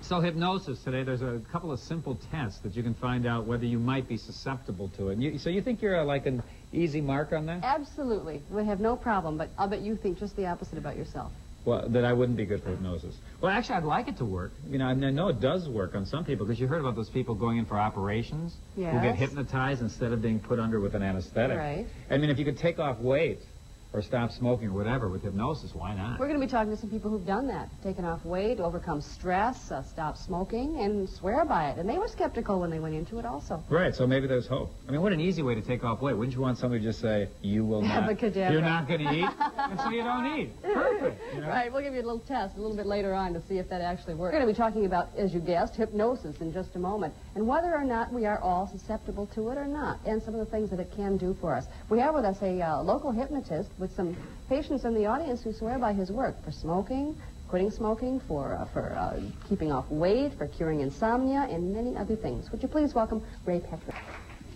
So hypnosis today, there's a couple of simple tests that you can find out whether you might be susceptible to it. And so you think you're like an easy mark on that? Absolutely. We have no problem, but I'll bet you think just the opposite about yourself. Well, that I wouldn't be good for hypnosis. Well, actually, I'd like it to work. You know, I know it does work on some people, because you heard about those people going in for operations who get hypnotized instead of being put under with an anesthetic. Right. I mean, if you could take off weight or stop smoking or whatever with hypnosis, why not? We're going to be talking to some people who've done that, taken off weight, overcome stress, stopped smoking, and swear by it. And they were skeptical when they went into it also. Right, so maybe there's hope. I mean, what an easy way to take off weight. Wouldn't you want somebody to just say, you will not, you're not going to eat, and so you don't eat. Perfect. You know? Right, we'll give you a little test a little bit later on to see if that actually works. We're going to be talking about, as you guessed, hypnosis in just a moment, and whether or not we are all susceptible to it or not, and some of the things that it can do for us. We have with us a local hypnotist with some patients in the audience who swear by his work for smoking, quitting smoking, for keeping off weight, for curing insomnia, and many other things. Would you please welcome Ray Petras?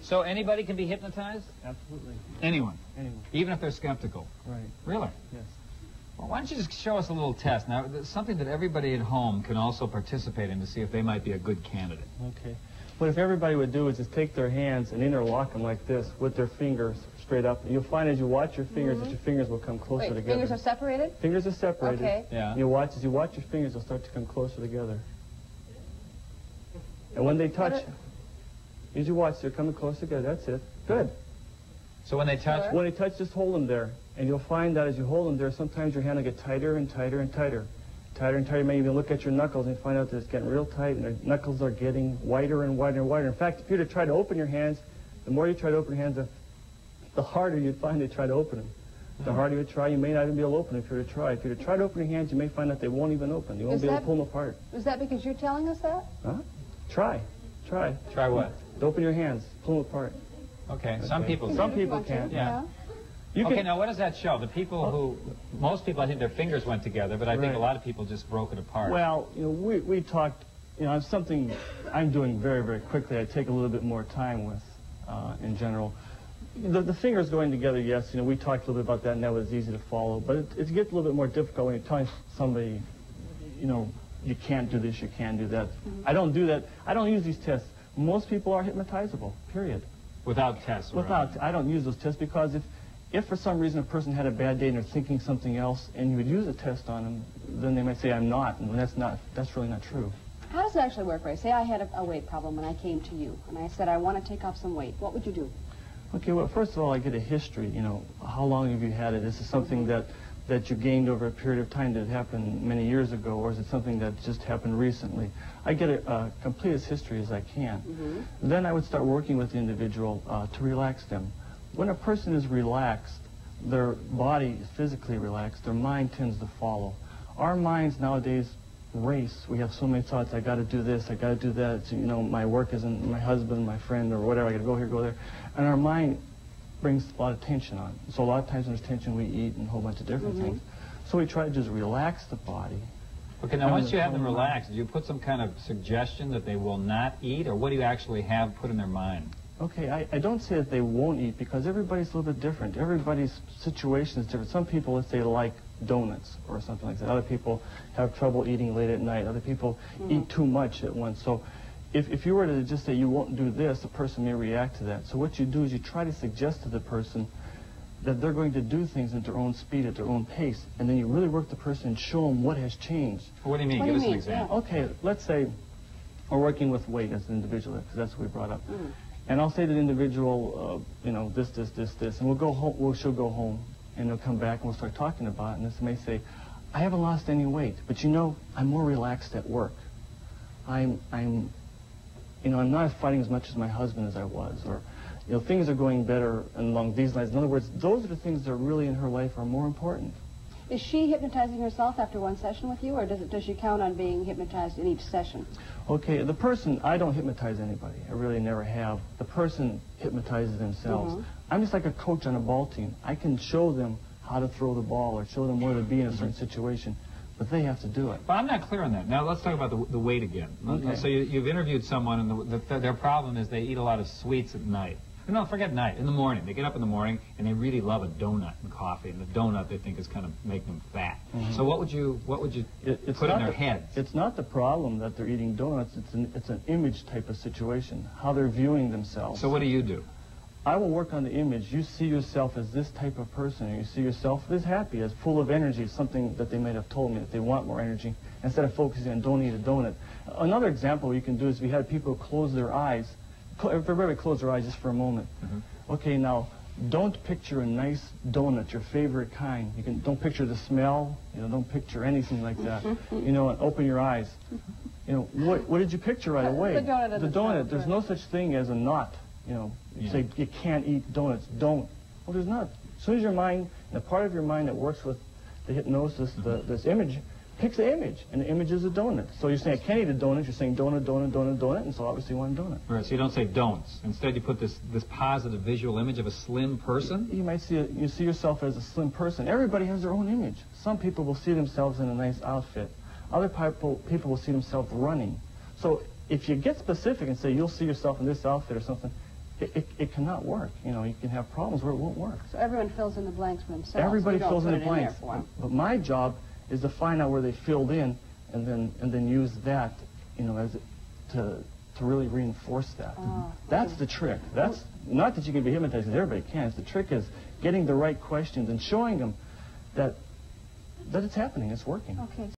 So anybody can be hypnotized? Absolutely. Anyone? Anyone. Even if they're skeptical? Right. Really? Yes. Well, why don't you just show us a little test? Now, something that everybody at home can also participate in to see if they might be a good candidate. Okay. What if everybody would do is just take their hands and interlock them like this with their fingers straight up. You'll find as you watch your fingers that your fingers will come closer together. Fingers are separated? Fingers are separated. Okay. Yeah. As you watch your fingers, they'll start to come closer together. And when they touch, as you watch, they're coming closer together. That's it. Good. So when they touch? When they touch, just hold them there. And you'll find that as you hold them there, sometimes your hand will get tighter and tighter and tighter. Tighter and tighter. You may even look at your knuckles and find out that it's getting real tight, and your knuckles are getting whiter and whiter and whiter. In fact, if you were to try to open your hands, the more you try to open your hands, the harder you'd find to try to open them. The harder you try, you may not even be able to open them if you were to try. If you were to try to open your hands, you may find that they won't even open. You won't be able to pull them apart. Is that because you're telling us that? Huh? Try. Try. Try what? Open your hands. Pull them apart. Okay. Some people can. Yeah. Okay, now what does that show? The people who, most people, I think their fingers went together, but I think a lot of people just broke it apart. Well, you know, we talked, you know, it's something I'm doing very, very quickly. I take a little bit more time with, in general. The fingers going together, yes, you know, we talked a little bit about that, and that was easy to follow, but it gets a little bit more difficult when you're telling somebody, you know, you can't do this, you can't do that. I don't do that. I don't use these tests. Most people are hypnotizable, period. Without tests? I don't use those tests, because if for some reason a person had a bad day and they're thinking something else and you would use a test on them, then they might say, I'm not, and that's really not true. How does it actually work, Ray? Say I had a weight problem when I came to you, and I said I want to take off some weight. What would you do? Okay, well, first of all, I get a history, you know, how long have you had it? Is it something that you gained over a period of time that happened many years ago, or is it something that just happened recently? I get a complete as history as I can. Then I would start working with the individual to relax them. When a person is relaxed, their body is physically relaxed, their mind tends to follow. Our minds nowadays race. We have so many thoughts. I got to do this, I got to do that. So, you know, my work isn't my husband, my friend, or whatever. I got to go here, go there. And our mind brings a lot of tension on. So a lot of times when there's tension, we eat and a whole bunch of different things. So we try to just relax the body. Okay, now once you have them relaxed, do you put some kind of suggestion that they will not eat, or what do you actually have put in their mind? Okay, I don't say that they won't eat, because everybody's a little bit different. Everybody's situation is different. Some people, let's say, like donuts or something like that. Other people have trouble eating late at night. Other people eat too much at once. So if you were to just say you won't do this, the person may react to that. So what you do is you try to suggest to the person that they're going to do things at their own speed, at their own pace, and then you really work the person and show them what has changed. What do you mean? Give us an example. Okay, let's say we're working with weight as an individual, because that's what we brought up. And I'll say to the individual, you know, this, and we'll go home. She'll go home, and they'll come back, and we'll start talking about it. And this may say, I haven't lost any weight, but you know, I'm more relaxed at work. I'm not fighting as much as my husband as I was, or, you know, things are going better along these lines. In other words, those are the things that are really in her life are more important. Is she hypnotizing herself after one session with you, or does she count on being hypnotized in each session? Okay, the person, I don't hypnotize anybody. I really never have. The person hypnotizes themselves. I'm just like a coach on a ball team. I can show them how to throw the ball or show them where to be in a certain situation, but they have to do it. But I'm not clear on that. Now let's talk about the weight again. Okay. So you've interviewed someone, and their problem is they eat a lot of sweets at night. No, forget night. In the morning. They get up in the morning, and they really love a donut and coffee, and the donut they think is kind of making them fat. So what would you put in their heads? It's not the problem that they're eating donuts. It's an image type of situation, how they're viewing themselves. So what do? I will work on the image. You see yourself as this type of person. You see yourself as happy, as full of energy, something that they might have told me, that they want more energy, instead of focusing on don't eat a donut. Another example you can do is we had people close their eyes. Everybody close their eyes just for a moment. Okay, now, don't picture a nice donut, your favorite kind. Don't picture the smell, don't picture anything like that. And open your eyes. What did you picture right away? The donut. The donut. There's no such thing as a nut. You say you can't eat donuts. Don't. Well, there's not. As soon as your mind, the part of your mind that works with the hypnosis, this image, picks the image, and the image is a donut. So you're saying I can't eat a donut. You're saying donut, donut, donut, donut, and so obviously you want a donut. Right. So you don't say don'ts. Instead, you put this positive visual image of a slim person. You might see you see yourself as a slim person. Everybody has their own image. Some people will see themselves in a nice outfit. Other people will see themselves running. So if you get specific and say you'll see yourself in this outfit or something, it cannot work. You can have problems where it won't work. So everyone fills in the blanks for themselves. Everybody fills in the blanks. But my job is to find out where they filled in, and then use that, as to really reinforce that. That's the trick. That's not that you can be hypnotized, because everybody can. The trick is getting the right questions and showing them that it's happening, it's working. Okay.